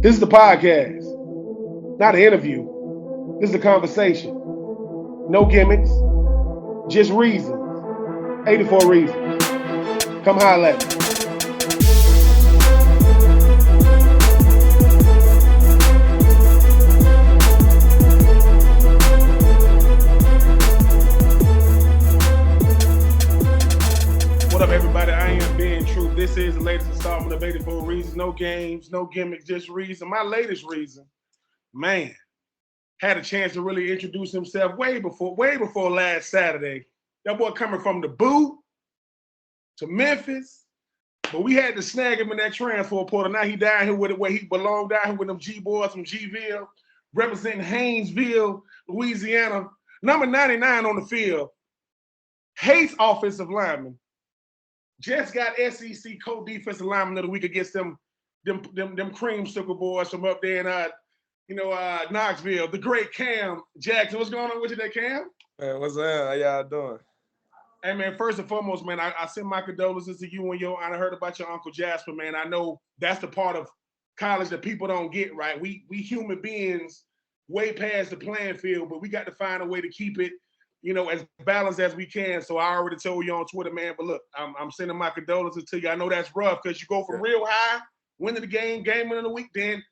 This is the podcast, not an interview. This is a conversation. No gimmicks, just reasons. 84 reasons. Come holler at me. What up, everybody? I am being true. This is the latest installment of 84 Reasons. No games, no gimmicks, just reason. My latest reason, man, had a chance to really introduce himself way before last Saturday. That boy coming from the boot to Memphis, but we had to snag him in that transfer portal. Now he down here with it where he belonged, down here with them G-boys from Gville, representing Haynesville, Louisiana. Number 99 on the field, hates offensive lineman. Just got SEC co-defensive lineman of the week against them creamsicle boys from up there in Knoxville. The great Cam Jackson. What's going on with you there, Cam? Man, what's up? How y'all doing? Hey, man, first and foremost, man, I send my condolences to you and I heard about your Uncle Jasper, man. I know that's the part of college that people don't get, right? We human beings way past the playing field, but we got to find a way to keep it, as balanced as we can. So I already told you on Twitter, man, but look, I'm sending my condolences to you. I know that's rough because you go from real high, winning the game winning of the week, then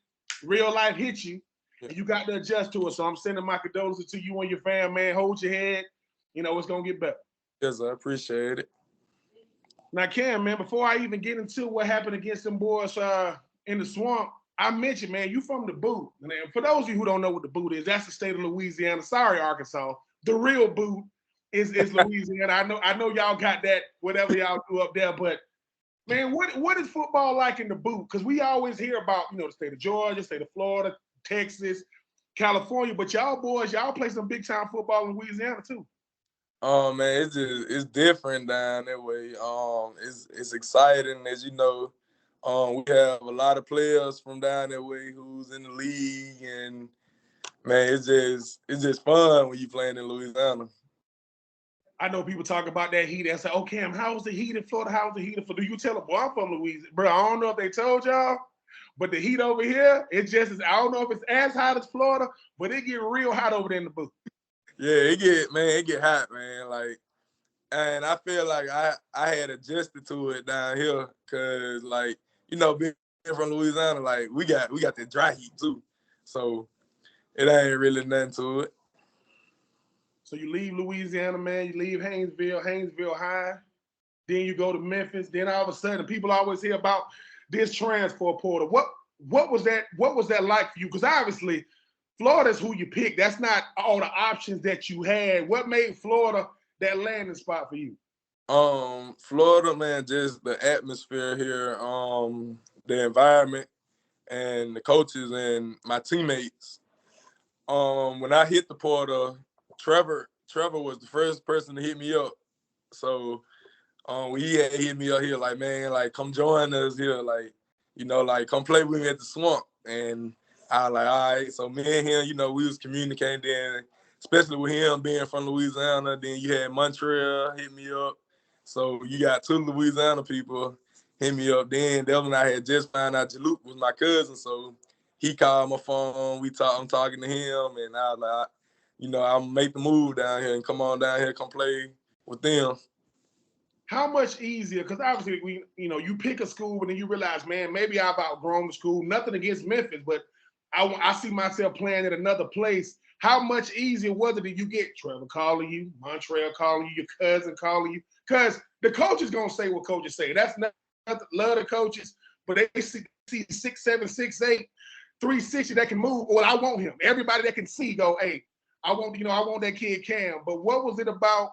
real life hits you, and you got to adjust to it. So I'm sending my condolences to you and your fam, man. Hold your head. It's going to get better. Yes, I appreciate it. Now, Cam, man, before I even get into what happened against them boys in the swamp, I mentioned, man, you from the boot. And for those of you who don't know what the boot is, that's the state of Louisiana. Sorry, Arkansas. The real boot is Louisiana. I know y'all got that, whatever y'all do up there, but man, what is football like in the boot? Because we always hear about, the state of Georgia, state of Florida, Texas, California, but y'all boys, y'all play some big time football in Louisiana too. Oh man, it's different down that way. It's exciting, as you know. We have a lot of players from down that way who's in the league, and man, it's just fun when you playing in Louisiana. I know people talk about that heat and say, "Oh, Cam, how's the heat in Florida? How's the heat in Florida?" Do you tell them, "Boy, I'm from Louisiana, bro"? I don't know if they told y'all, but the heat over here, I don't know if it's as hot as Florida, but it get real hot over there in the booth. Yeah, it get hot, man. Like, and I feel like I had adjusted to it down here because, like, being from Louisiana, like we got the dry heat too, so it ain't really nothing to it. So you leave Louisiana, man. You leave Haynesville High. Then you go to Memphis. Then all of a sudden, people always hear about this transfer portal. What was that? What was that like for you? Because obviously, Florida's who you picked. That's not all the options that you had. What made Florida that landing spot for you? Florida, man, just the atmosphere here, the environment, and the coaches and my teammates. When I hit the portal, Trevor was the first person to hit me up. So when he had hit me up here, like, man, like, come join us here, like, like, come play with me at the swamp. And I was like, all right. So me and him, we was communicating then, especially with him being from Louisiana. Then you had Montreal hit me up. So you got two Louisiana people hit me up. Then Devin and I had just found out Jaluk was my cousin. So he called my phone. I'm talking to him. And I was like, I'll make the move down here and come on down here, come play with them. How much easier? Because obviously, you pick a school and then you realize, man, maybe I've outgrown the school. Nothing against Memphis, but I see myself playing at another place. How much easier was it that you get Trevor calling you, Montreal calling you, your cousin calling you? Because the coach is going to say what coaches say. That's nothing. Love the coaches, but they see 6'7", 6'8", 360 that can move. Well, I want him. Everybody that can see go, hey, I want that kid Cam. But what was it about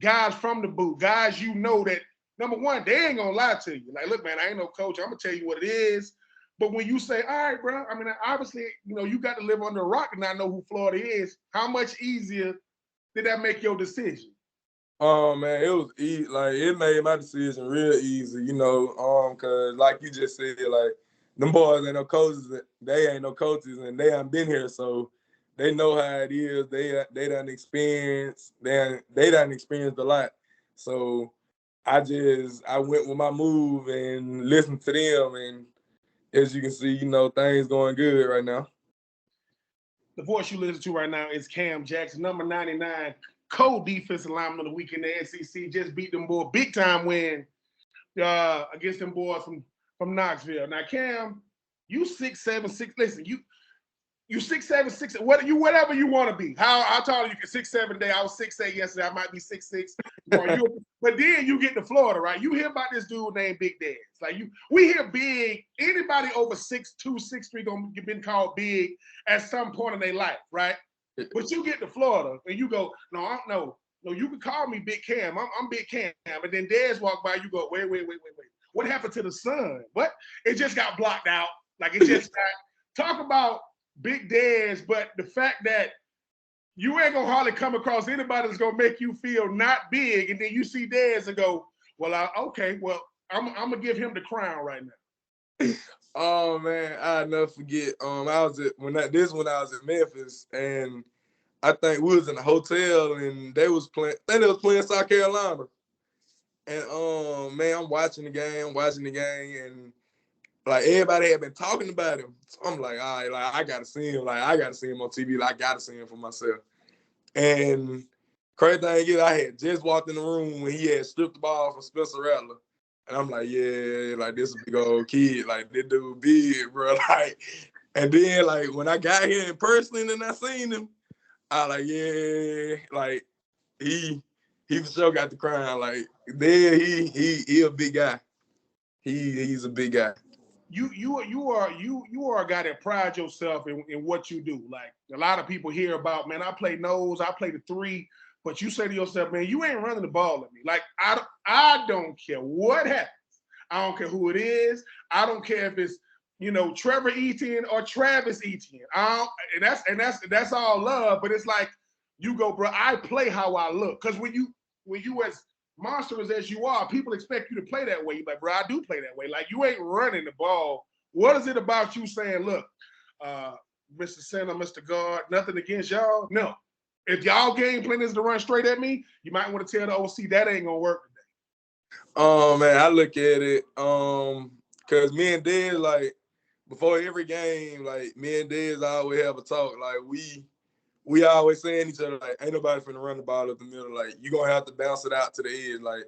guys from the boot, guys that, number one, they ain't going to lie to you. Like, look, man, I ain't no coach. I'm going to tell you what it is. But when you say, all right, bro, I mean, obviously, you got to live under a rock and not know who Florida is. How much easier did that make your decision? Oh, man, it was easy. Like, it made my decision real easy, because like you just said, like, them boys ain't no coaches. They ain't no coaches, and they haven't been here, so they know how it is. They done experienced. They done experienced a lot. So I went with my move and listened to them, and as you can see, things going good right now. The voice you listen to right now is Cam Jackson, number 99, co-defensive lineman of the week in the SEC. Just beat them boys, big time win against them boys from Knoxville. Now, Cam, you 6'7", 6. Listen, you 6'7", 6. Whatever you want to be. How tall are you? 6'7" today. I was 6'8" yesterday. I might be 6'6". But then you get to Florida, right? You hear about this dude named Big Dez. Like we hear big. Anybody over 6'2", 6'3" gonna been called big at some point in their life, right? But you get to Florida and you go, no, you can call me Big Cam. I'm Big Cam. And then Dez walk by, you go, wait. What happened to the sun? What? It just got blocked out. Like it just got. Talk about Big Dez, but the fact that you ain't gonna hardly come across anybody that's gonna make you feel not big, and then you see Dez and go, well, I'm gonna give him the crown right now. Oh man, I'll never forget. I was when I was at Memphis, and I think we was in a hotel, and they was playing. I think they was playing South Carolina, and man, I'm watching the game, and like everybody had been talking about him. So I'm like, all right, like I gotta see him. Like I gotta see him on TV. Like I gotta see him for myself. And crazy thing is, I had just walked in the room when he had stripped the ball from Spencer Rattler. And I'm like, yeah, like this big old kid, like this dude big, bro. Like, and then like when I got here in person and I seen him, I like, yeah, like he for sure got the crown. Like there he a big guy. He's a big guy. You are a guy that prides yourself in what you do. Like a lot of people hear about, man, I play nose, I play the 3, but you say to yourself, man, you ain't running the ball at me. Like I don't care what happens. I don't care who it is. I don't care if it's Trevor Etienne or Travis Etienne. And that's all love. But it's like you go, bro. I play how I look, because when you as monstrous as you are, people expect you to play that way. You're like, bro, I do play that way. Like you ain't running the ball. What is it about you saying, look, Mr. Center, Mr. Guard, nothing against y'all? No. If y'all game plan is to run straight at me, you might want to tell the OC that ain't gonna work today. Man, I look at it, cause me and Dez, like before every game, like me and Dez always have a talk. Like we always saying each other, like, ain't nobody finna run the ball up the middle. Like you gonna have to bounce it out to the edge. Like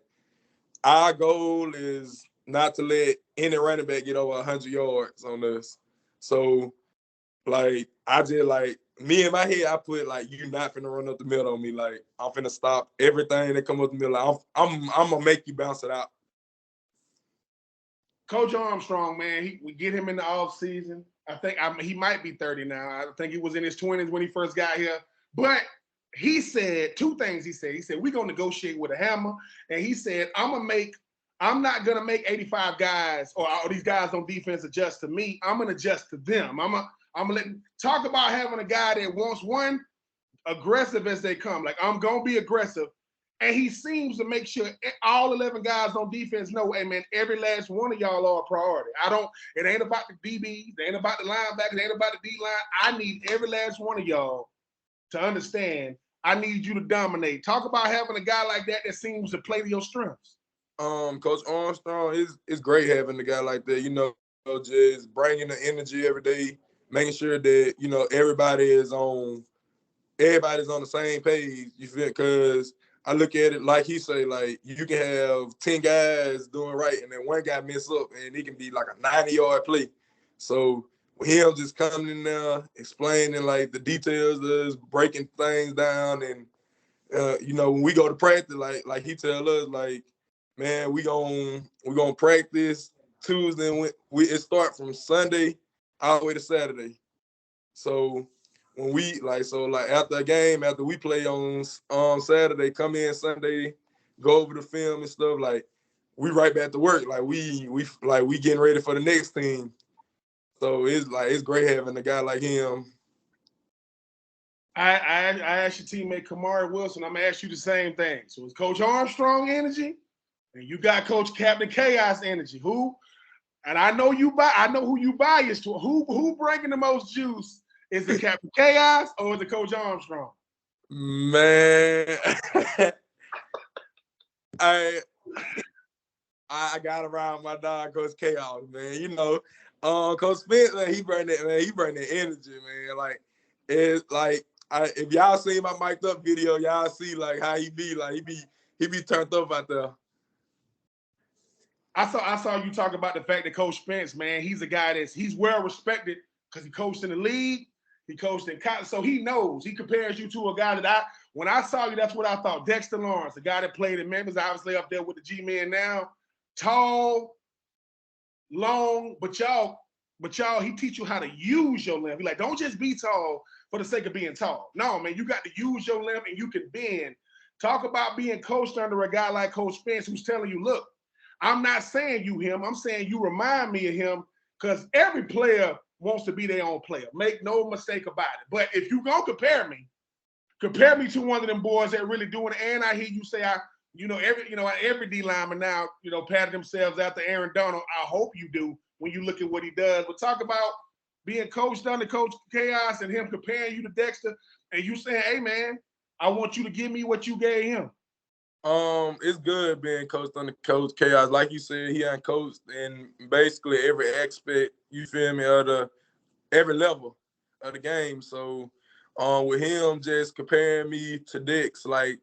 our goal is not to let any running back get over 100 yards on us. So like I just like me in my head, I put like you not finna run up the middle on me. Like I'm finna stop everything that come up the middle. Like, I'm gonna make you bounce it out. Coach Armstrong, man, we get him in the off season. I think he might be 30 now. I think he was in his 20s when he first got here. But he said 2 things. He said we're gonna negotiate with a hammer, and he said I'm not gonna make 85 guys or all these guys on defense adjust to me. I'm gonna adjust to them. I'm gonna talk about having a guy that wants one aggressive as they come. Like I'm gonna be aggressive. And he seems to make sure all 11 guys on defense know, hey, man, every last one of y'all are a priority. It ain't about the DBs, it ain't about the linebackers, it ain't about the D-line. I need every last one of y'all to understand I need you to dominate. Talk about having a guy like that seems to play to your strengths. Coach Armstrong, is great having a guy like that, just bringing the energy every day, making sure that, everybody's on the same page, you feel? Because I look at it like he say, like you can have 10 guys doing right, and then one guy mess up, and it can be like a 90-yard play. So with him just coming in there, explaining like the details of breaking things down, and when we go to practice, like he tell us, like, man, we gonna practice Tuesday, and it start from Sunday all the way to Saturday. So when we after a game, after we play on Saturday, come in Sunday, go over the film and stuff, like we right back to work. Like we getting ready for the next team. So it's great having a guy like him. I asked your teammate Kamari Wilson, I'm gonna ask you the same thing. So it's Coach Armstrong energy, and you got Coach Captain Chaos energy. And I know who you bias to. Who bringing the most juice? Is it Captain Chaos or is it Coach Armstrong? Man, I got around my dog, Coach Chaos, man. Coach Spence, man, he bring that energy, man. Like, it's like if y'all see my mic'd up video, y'all see like how he be. Like he be turned up out there. I saw you talk about the fact that Coach Spence, man, he's a guy he's well respected because he coached in the league, he coached in college, so he knows. He compares you to a guy that when I saw you, that's what I thought. Dexter Lawrence, the guy that played in Memphis, obviously up there with the G-Men now, tall, long, but y'all, he teach you how to use your length. He like, don't just be tall for the sake of being tall. No, man, you got to use your length and you can bend. Talk about being coached under a guy like Coach Spence who's telling you, look, I'm not saying you him. I'm saying you remind me of him because every player wants to be their own player. Make no mistake about it. But if you gonna compare me to one of them boys that really doing it. And I hear you say, every D lineman now, patted themselves after Aaron Donald. I hope you do when you look at what he does. But talk about being coached under Coach Chaos and him comparing you to Dexter, and you saying, hey man, I want you to give me what you gave him. It's good being coached under Coach Chaos. Like you said, he ain't coached in basically every aspect, you feel me, of every level of the game. So with him just comparing me to Dex, like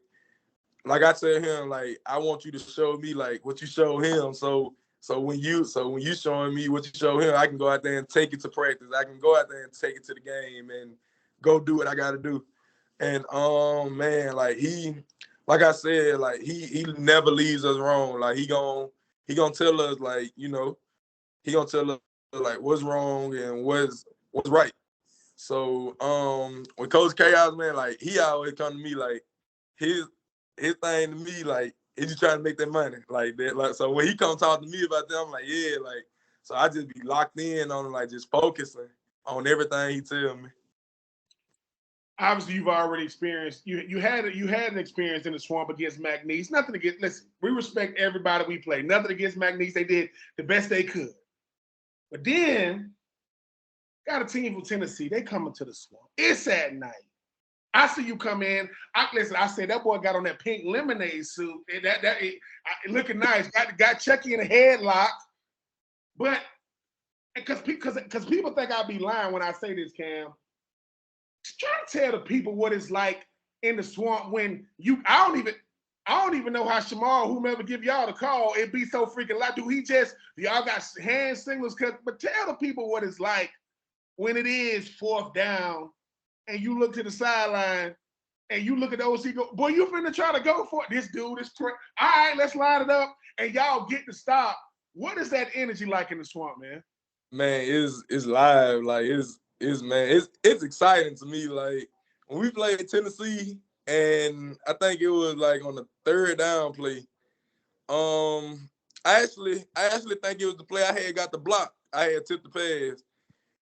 I tell him, like, I want you to show me like what you show him. So when you showing me what you show him, I can go out there and take it to practice. I can go out there and take it to the game and go do what I gotta do. And man, like I said, like he never leaves us wrong. Like he gonna tell us, like, he gonna tell us like what's wrong and what's right. So with Coach Chaos, man, like he always come to me like his thing to me, like, is you trying to make that money? Like that, like, so when he come talk to me about that, I'm like, yeah, like, so I just be locked in on like just focusing on everything he tell me. Obviously, you've already experienced. You had an experience in the swamp against McNeese. Nothing against. Listen, we respect everybody we play. Nothing against McNeese. They did the best they could. But then got a team from Tennessee. They coming to the swamp. It's at night. I see you come in. I said that boy got on that pink lemonade suit. Looking nice. Got Chucky in a headlock. But because people think I be lying when I say this, Cam. Try to tell the people what it's like in the swamp when I don't even know how Shamar, whomever give y'all the call, it be so freaking loud. Y'all got hand signals but tell the people what it's like when it is fourth down and you look to the sideline and you look at the OC go, boy, you finna try to go for it. This dude is all right, let's line it up and y'all get to stop. What is that energy like in the swamp, man? Man, it's live. Like it's exciting to me. Like when we played Tennessee, and I think it was like on the third down play. I actually think it was the play I had got the block. I had tipped the pass,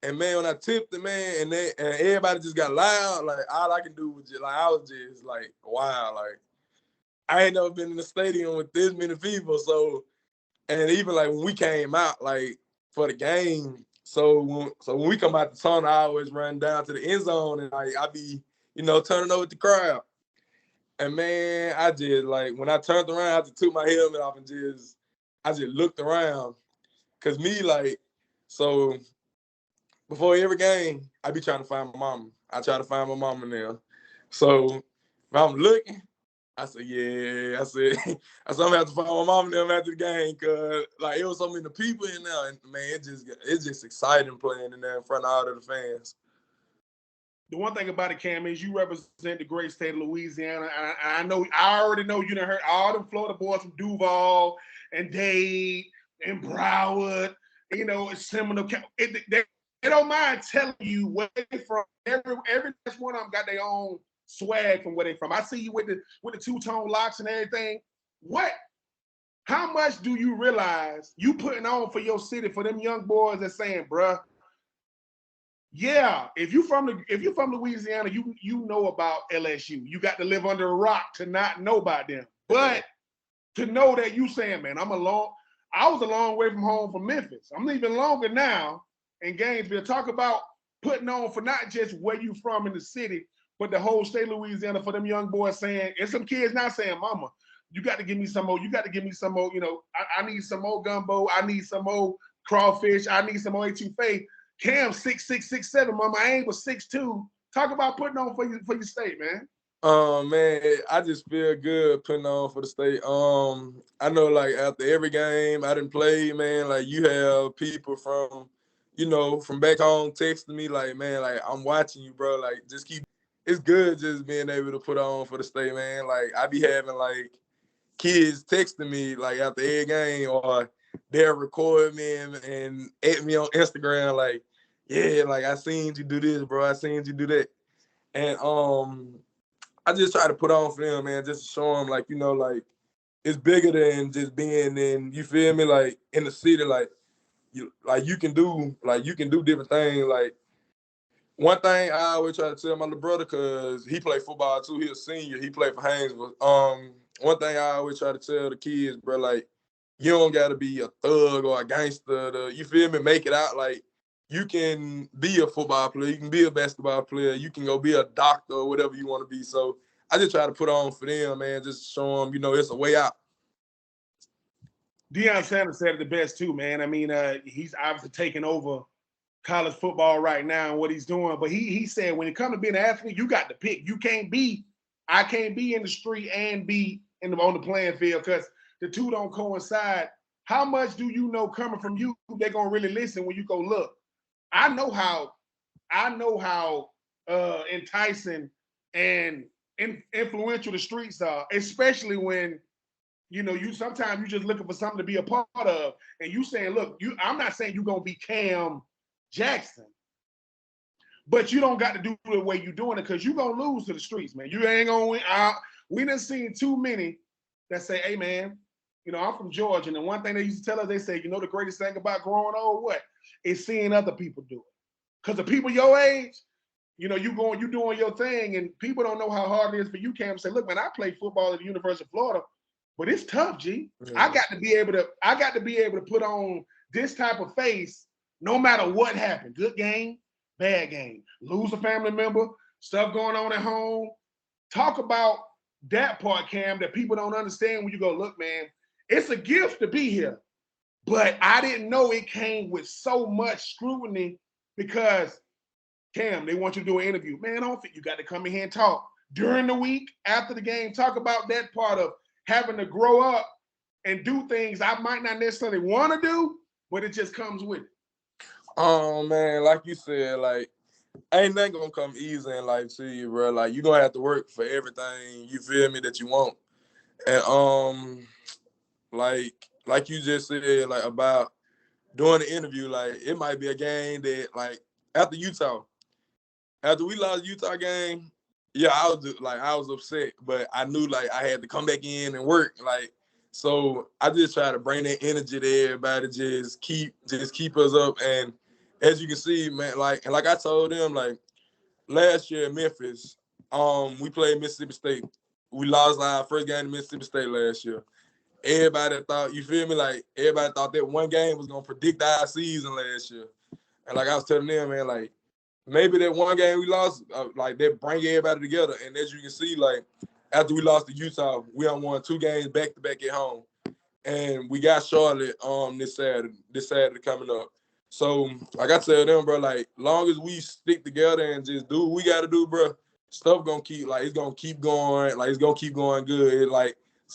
and man, when I tipped it, man, and everybody just got loud. Like all I can do was just like I was just like, wow, like I ain't never been in the stadium with this many people. So, and even like when we came out, like for the game. So when we come out the tunnel, I always run down to the end zone and like I be, turning over the crowd. And man, I just like when I turned around, I just took my helmet off and I just looked around. Cause me, like, so before every game, I be trying to find my mama. I try to find my mama now. So if I'm looking, I said, yeah. I said, I'm gonna have to find my mom and them after the game, cause like it was so many people in there, and man, it's just exciting playing in there in front of all of the fans. The one thing about it, Cam, is you represent the great state of Louisiana. I already know you done heard all them Florida boys from Duval and Dade and Broward, Seminole. They don't mind telling you where they from. Every last one of them got their own swag from where they from. I see you with the two-tone locks and everything. How much do you realize you putting on for your city for them young boys that's saying, bruh, yeah, if you're from Louisiana, you know about LSU. You got to live under a rock to not know about them. But to know that you saying, man, I was a long way from home from Memphis. I'm even longer now in Gainesville. Talk about putting on for not just where you from in the city, but the whole state of Louisiana for them young boys saying, and some kids not saying, mama, you got to give me some more. You got to give me some more. I need some more gumbo. I need some more crawfish. I need some etouffee. Cam 6'6", 6'7". My aim was 6'2". Talk about putting on for your state, man. Man, I just feel good putting on for the state. I know like after every game I didn't play, man, like you have people from, from back home texting me like, man, like I'm watching you, bro. Like just keep. It's good just being able to put on for the state, man. Like I be having like kids texting me like after every game, or they'll record me and at me on Instagram like, yeah, like I seen you do this, bro. I seen you do that, and I just try to put on for them, man, just to show them, like, like it's bigger than just being in, you feel me, like in the city, like you can do different things. Like one thing I always try to tell my little brother, cause he played football too. He a senior. He played for Haynesville. One thing I always try to tell the kids, bro, like you don't gotta be a thug or a gangster to, you feel me, make it out. Like you can be a football player, you can be a basketball player, you can go be a doctor or whatever you want to be. So I just try to put on for them, man, just show them, it's a way out. Deion Sanders said it the best too, man. I mean, he's obviously taking over college football right now and what he's doing. But he said when it comes to being an athlete, you got to pick. I can't be in the street and be on the playing field because the two don't coincide. How much do you know coming from you they're gonna really listen when you go look? I know how enticing and influential the streets are, especially when you sometimes you just looking for something to be a part of, and you saying, look, I'm not saying you're gonna be Cam Jackson, but you don't got to do the way you're doing it because you're gonna lose to the streets, man. You ain't gonna win. We done seen too many that say, hey man, I'm from Georgia, and the one thing they used to tell us, they say, the greatest thing about growing old, what? Is seeing other people do it. Because the people your age, you doing your thing, and people don't know how hard it is for you, Cam, to say, look, man, I played football at the University of Florida, but it's tough, G. Yeah. I got to be able to put on this type of face no matter what happened. Good game, bad game. Lose a family member, stuff going on at home. Talk about that part, Cam, that people don't understand when you go, look, man, it's a gift to be here. But I didn't know it came with so much scrutiny because, Cam, they want you to do an interview. Man, I don't think you got to come in here and talk. During the week, after the game, talk about that part of having to grow up and do things I might not necessarily want to do, but it just comes with it. Oh, man, like you said, like, ain't nothing gonna come easy in life to you, bro. Like, you're gonna have to work for everything, you feel me, that you want. And, like you just said, like, about doing the interview, like, it might be a game that, like, after we lost the Utah game, yeah, I was upset, but I knew like I had to come back in and work. Like, so I just try to bring that energy to everybody, just keep us up. And as you can see, man, like I told them, like last year in Memphis, we played Mississippi State. We lost our first game to Mississippi State last year. Everybody thought, you feel me? Like everybody thought that one game was gonna predict our season last year. And like I was telling them, man, like maybe that one game we lost, like that bring everybody together. And as you can see, like after we lost to Utah, we won 2 games back to back at home, and we got Charlotte this Saturday coming up. So like I tell them, bro, like long as we stick together and just do what we got to do, bro, stuff gonna keep it's gonna keep going, like it's gonna keep going good.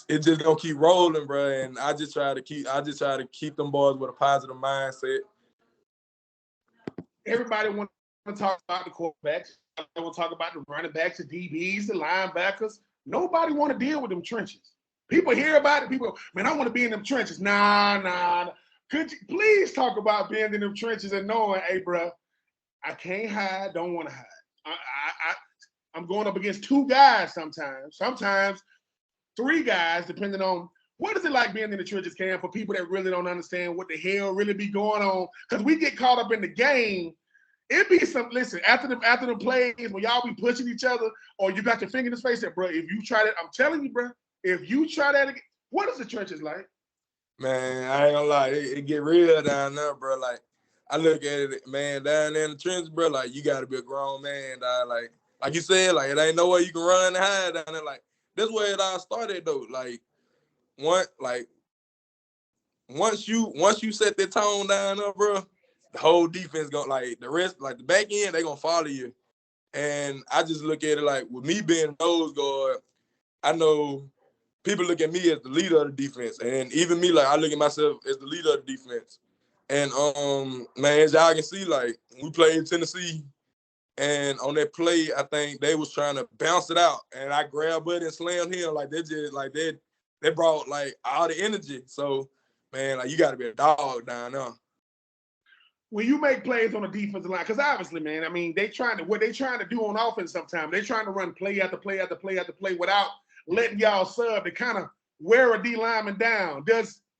It's just gonna keep rolling, bro. And I just try to keep them boys with a positive mindset. Everybody wants to talk about the quarterbacks. They want to talk about the running backs, the DBs, the linebackers. Nobody want to deal with them trenches. People hear about it. People, man, I want to be in them trenches. Nah. Could you please talk about being in them trenches and knowing, hey, bro, I can't hide, don't want to hide. I'm going up against 2 guys sometimes 3 guys, depending on what is it like being in the trenches, Cam, for people that really don't understand what the hell really be going on. Because we get caught up in the game. It be listen, after the plays, when y'all be pushing each other, or you got your finger in his face, bro, if you try that, I'm telling you, bro, if you try that again, what is the trenches like? Man, I ain't gonna lie, it get real down there, bro. Like, I look at it, man, down there in the trenches, bro, like, you gotta be a grown man, dog. Like you said, like, it ain't no way you can run and hide down there. Like, that's where it all started, though. Like, one once you set that tone down, bro, the whole defense gonna like the rest, like the back end, they gonna follow you. And I just look at it like with me being nose guard, I know people look at me as the leader of the defense, and even me, like I look at myself as the leader of the defense. And man, as y'all can see, like we played Tennessee, and on that play, I think they was trying to bounce it out, and I grabbed it and slammed him. Like they just like they brought like all the energy. So man, like you got to be a dog down there. When you make plays on the defensive line, because obviously, man, I mean, what they trying to do on offense sometimes, they trying to run play after play after play after play without letting y'all sub to kind of wear a D lineman down.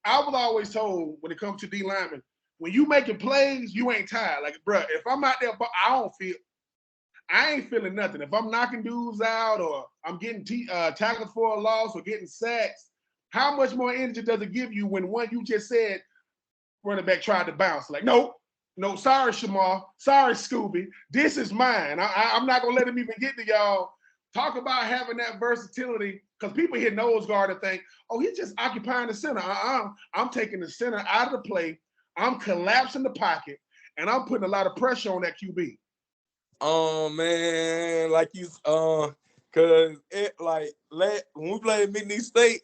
I was always told when it comes to D lineman, when you making plays, you ain't tired. Like, bro, if I'm out there, I ain't feeling nothing. If I'm knocking dudes out or I'm getting tackled for a loss or getting sacks, how much more energy does it give you when one you just said running back tried to bounce? Like, no, sorry, Shamar. Sorry, Scooby. This is mine. I'm not going to let him even get to y'all. Talk about having that versatility, because people hit nose guard and think, oh, he's just occupying the center. I'm taking the center out of the play. I'm collapsing the pocket, and I'm putting a lot of pressure on that QB. Man, like you, cause it like when we played Mid-East State,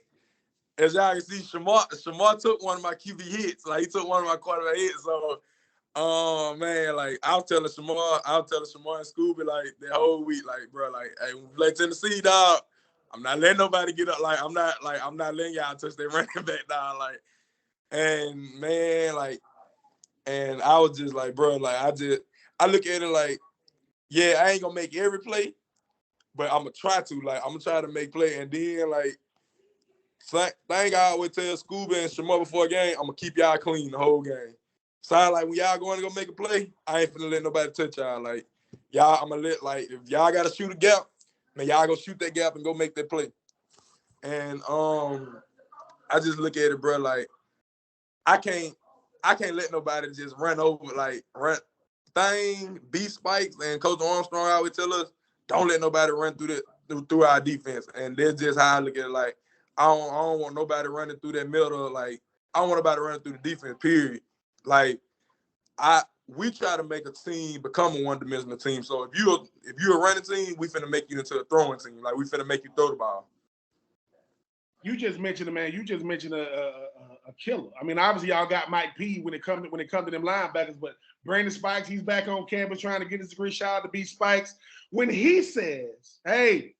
as y'all can see, Shamar took one of my QB hits. Like he took one of my quarterback hits. So, man, like I was telling Shamar and Scooby like that whole week, like bro, like hey, when we play Tennessee, dog, I'm not letting nobody get up. Like I'm not letting y'all touch their running back, dog. Like, and man, like, and I was just like, bro, like I look at it like, yeah, I ain't gonna make every play, but I'm gonna try to. Like, I'm gonna try to make play. And then, like, thing I always tell Scuba and Shamar before a game, I'm gonna keep y'all clean the whole game. Sound like when y'all going to go make a play, I ain't finna let nobody touch y'all. Like, y'all, I'm gonna let, like, if y'all gotta shoot a gap, man, y'all go shoot that gap and go make that play. And I just look at it, bro, like, I can't let nobody just run over, like, B Spikes and Coach Armstrong always tell us, don't let nobody run through our defense. And that's just how I look at it. Like, I don't want nobody running through that middle. Like, I don't want nobody running through the defense, period. Like, we try to make a team become a one-dimensional team. So if you're a running team, we finna make you into a throwing team. Like, we finna make you throw the ball. You just mentioned a killer. I mean, obviously y'all got Mike P when it comes to them linebackers, but Brandon Spikes, he's back on campus trying to get his degree. Shout out to B Spikes. When he says, hey,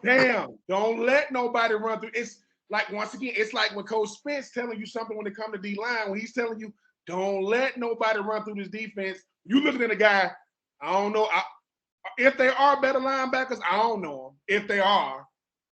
damn, don't let nobody run through. It's like, once again, it's like when Coach Spence telling you something when it comes to D-line, when he's telling you, don't let nobody run through this defense. You looking at a guy, I don't know. If they are better linebackers, I don't know them. If they are,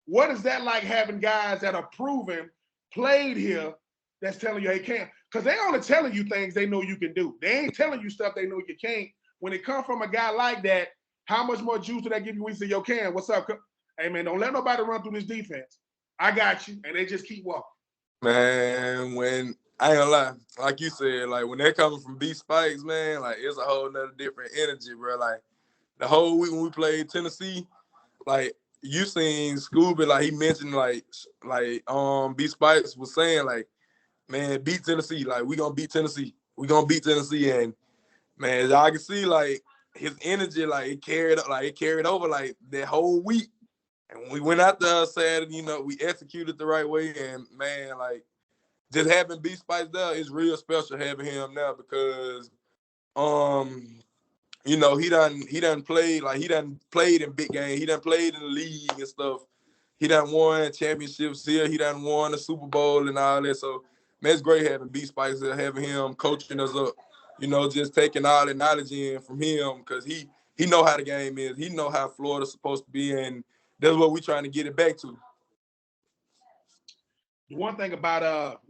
what is that like having guys that are proven, played here, that's telling you, hey, can't? Because they only telling you things they know you can do. They ain't telling you stuff they know you can't. When it comes from a guy like that, how much more juice do that give you when you say, yo, Cam, what's up? Hey, man, don't let nobody run through this defense. I got you. And they just keep walking. Man, when I ain't gonna lie, like you said, like when they're coming from B Spikes, man, like it's a whole nother different energy, bro. Like the whole week when we played Tennessee, like you seen Scooby, like he mentioned like B Spikes was saying like, man, beat Tennessee. Like we gonna beat Tennessee. We gonna beat Tennessee. And man, as y'all can see, like his energy, like it carried over like that whole week. And when we went out there Saturday, you know, we executed the right way. And man, like just having B Spice there is real special having him now because you know, he done played in big games. He done played in the league and stuff. He done won championships here. He done won the Super Bowl and all that. So man, it's great having B Spice there, having him coaching us up. You know, just taking all the knowledge in from him because he know how the game is. He know how Florida's supposed to be, and that's what we're trying to get it back to. The one thing about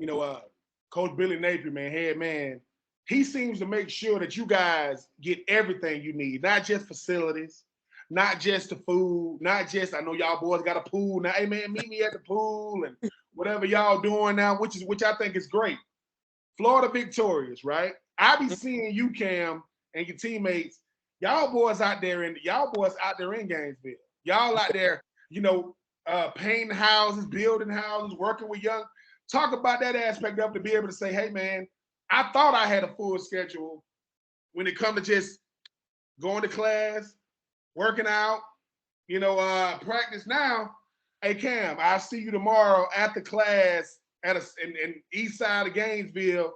Coach Billy Napier, man, head man, he seems to make sure that you guys get everything you need, not just facilities, not just the food, not just, I know y'all boys got a pool now. Hey man, meet me at the pool and whatever y'all doing now, which I think is great. Florida victorious, right? I be seeing you, Cam, and your teammates, y'all boys out there in Gainesville. Y'all out there, painting houses, building houses, working with young. Talk about that aspect of to be able to say, hey man, I thought I had a full schedule when it comes to just going to class, working out, practice now. Hey Cam, I'll see you tomorrow after class in east side of Gainesville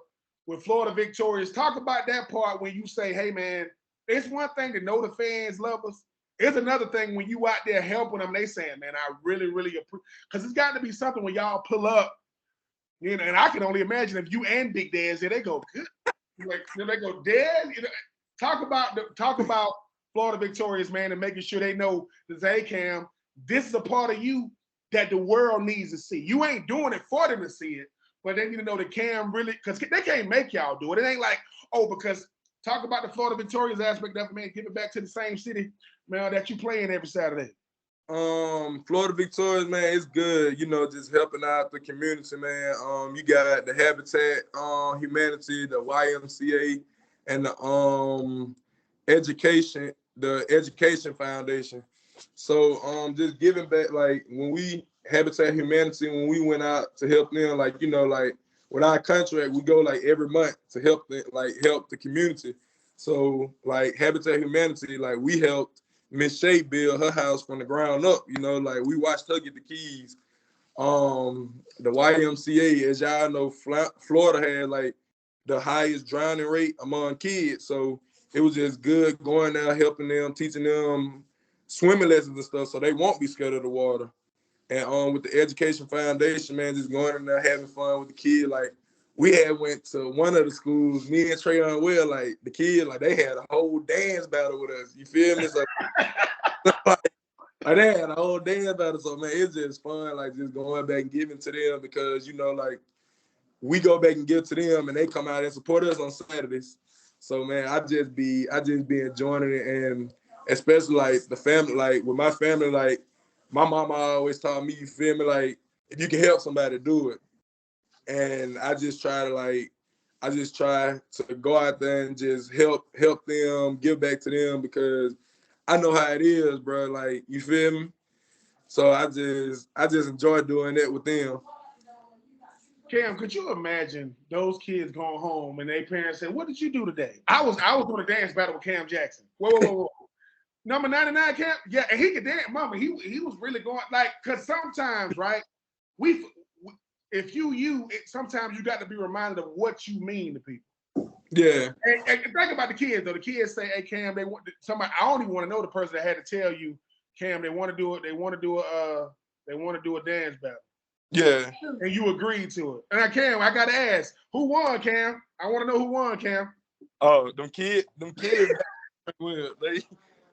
with Florida Victorious. Talk about that part when you say, hey man, it's one thing to know the fans love us. It's another thing when you out there helping them, they saying, man, I really, really appreciate, because it's got to be something when y'all pull up, and I can only imagine if you and Big Dad, they go, good. Like, they go, Dad, talk about Florida Victorious, man, and making sure they know that, hey, Cam, this is a part of you that the world needs to see. You ain't doing it for them to see it, but they need to know that Cam really, because they can't make y'all do it. It ain't like, because talk about the Florida Victorious aspect of it, man, give it back to the same city, man, that you playing every Saturday. Florida Victorious, man, it's good, just helping out the community, man. You got the Habitat, Humanity, the YMCA, and the Education Foundation. So just giving back, like when we Habitat Humanity, when we went out to help them, like with our contract, we go like every month to help the community. So like Habitat Humanity, like we helped Miss Shay build her house from the ground up. Like we watched her get the keys. The YMCA, as y'all know, Florida had like the highest drowning rate among kids. So it was just good going there, helping them, teaching them swimming lessons and stuff, so they won't be scared of the water. And with the Education Foundation, man, just going in there having fun with the kids. Like we had went to one of the schools, me and Trayon Will, like the kids, like they had a whole dance battle with us. You feel me? So like they had a whole dance battle. So man, it's just fun, like just going back and giving to them because like we go back and give to them and they come out and support us on Saturdays. So man, I just be enjoying it, and especially like the family, like with my family, like my mama always taught me, you feel me, like if you can help somebody, do it. And I just try to go out there and just help them, give back to them because I know how it is, bro. Like you feel me? So I just enjoy doing that with them. Cam, could you imagine those kids going home and their parents say, "What did you do today?" I was doing a dance battle with Cam Jackson. Whoa. Number 99, Cam. Yeah, and he could dance, mama. He was really going like, cause sometimes, right? If sometimes you got to be reminded of what you mean to people. Yeah. And think about the kids though. The kids say, "Hey, Cam, they want somebody." I don't even want to know the person that had to tell you, Cam, they want to do it. They want to do a dance battle. Yeah. And you agreed to it. And I gotta ask, who won, Cam? I want to know who won, Cam. Oh, them kids,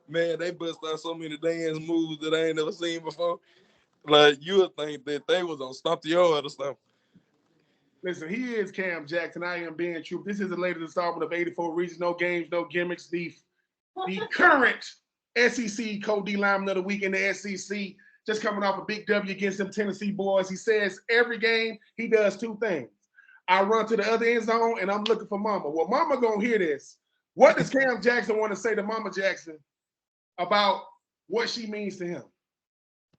they bust out so many dance moves that I ain't never seen before. Like you would think that they was on Stomp the Yard or something. Listen, he is Cam Jackson. I am being true. This is the latest installment of 84 Regions, no games, no gimmicks. The current SEC co-D lineman of the week in the SEC, just coming off a big W against them Tennessee boys. He says every game he does two things. I run to the other end zone and I'm looking for Mama. Well, Mama gonna hear this. What does Cam Jackson want to say to Mama Jackson about what she means to him?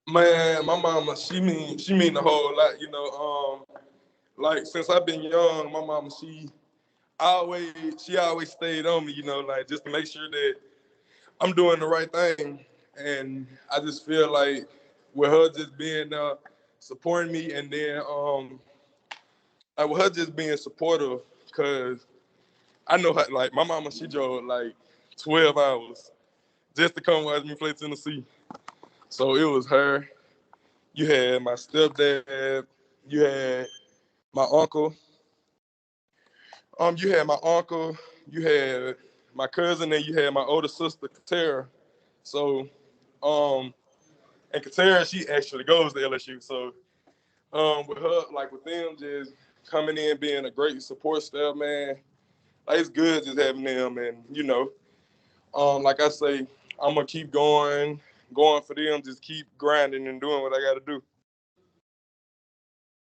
Man, my mama, she mean a whole lot, like since I've been young, my mama, she always stayed on me, like just to make sure that I'm doing the right thing. And I just feel like with her just being supporting me, and then like with her just being supportive, cause I know how, like my mama, she drove like 12 hours just to come watch me play Tennessee. So it was her. You had my stepdad. You had my uncle. You had my uncle. You had my cousin, and you had my older sister, Katera. So, and Katera, she actually goes to LSU. So, with her, like with them, just coming in, being a great support staff, man. Like it's good just having them, and like I say, I'm gonna keep going for them. Just keep grinding and doing what I got to do.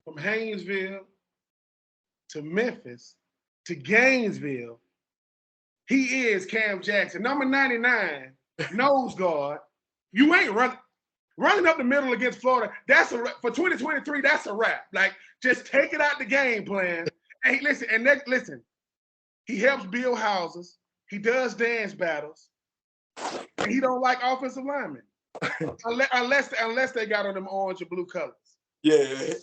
From Haynesville to Memphis to Gainesville, he is Cam Jackson, number 99, nose guard. You ain't running. Running up the middle against Florida, that's for 2023. That's a wrap. Like, just take it out the game plan. And listen. He helps build houses. He does dance battles. And he don't like offensive linemen, unless they got on them orange and blue colors. Yeah.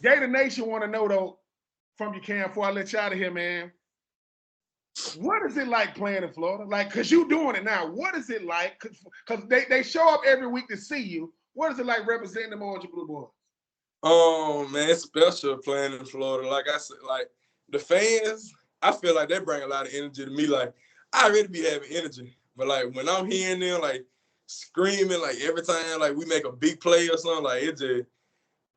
Gator Nation want to know though, from you, Cam, before I let you out of here, man. What is it like playing in Florida? Like, cause you doing it now. What is it like? Cause they show up every week to see you. What is it like representing them orange and blue boys? Man, it's special playing in Florida. Like I said, like the fans, I feel like they bring a lot of energy to me. Like I really be having energy, but like when I'm hearing them like screaming, like every time like we make a big play or something, like it just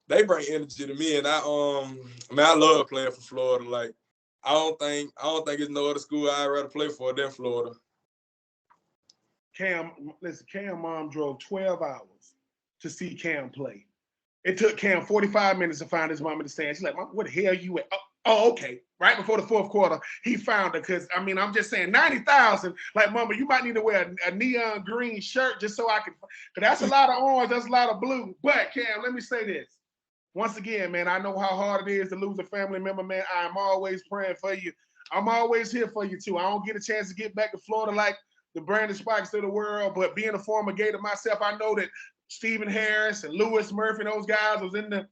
they bring energy to me. And I love playing for Florida. Like I don't think it's no other school I'd rather play for than Florida. Cam mom drove 12 hours to see Cam play. It took Cam 45 minutes to find his mom in the stands. She's like, Mom, where the hell you at? Oh, okay. Right before the fourth quarter, he found her. Because, I mean, I'm just saying, 90,000. Like, Mama, you might need to wear a neon green shirt just so I can. Because that's a lot of orange. That's a lot of blue. But, Cam, let me say this. Once again, man, I know how hard it is to lose a family member, man. I'm always praying for you. I'm always here for you, too. I don't get a chance to get back to Florida like the Brandon Spikes of the world. But being a former Gator myself, I know that Stephen Harris and Lewis Murphy, those guys was in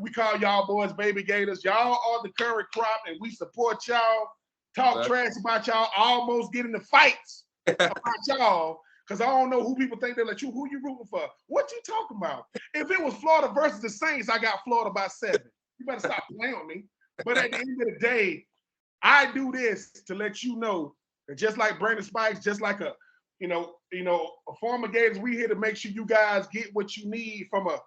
we call y'all boys baby Gators. Y'all are the current crop, and we support y'all, talk trash about y'all, almost get into fights about y'all, because I don't know who people think they're like, who you rooting for? What you talking about? If it was Florida versus the Saints, I got Florida by 7. You better stop playing with me. But at the end of the day, I do this to let you know that just like Brandon Spikes, just like a former Gators, we here to make sure you guys get what you need from a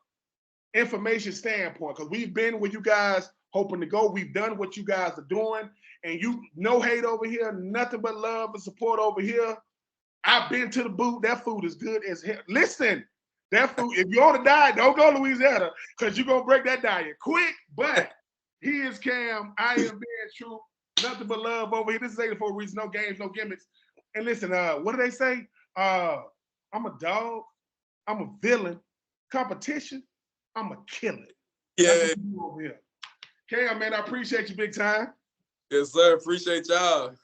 information standpoint, because we've been where you guys hoping to go. We've done what you guys are doing, and no hate over here, nothing but love and support over here. I've been to the boot. That food is good as hell. Listen, that food, if you're on a diet, don't go to Louisiana, because you're going to break that diet quick. But he is Cam. I am being true. Nothing but love over here. This is 84 Reasons, no games, no gimmicks. And listen, what do they say? I'm a dog. I'm a villain. Competition, I'm a killer. Yeah. Over here. Cam, man, I appreciate you big time. Yes, sir. Appreciate y'all.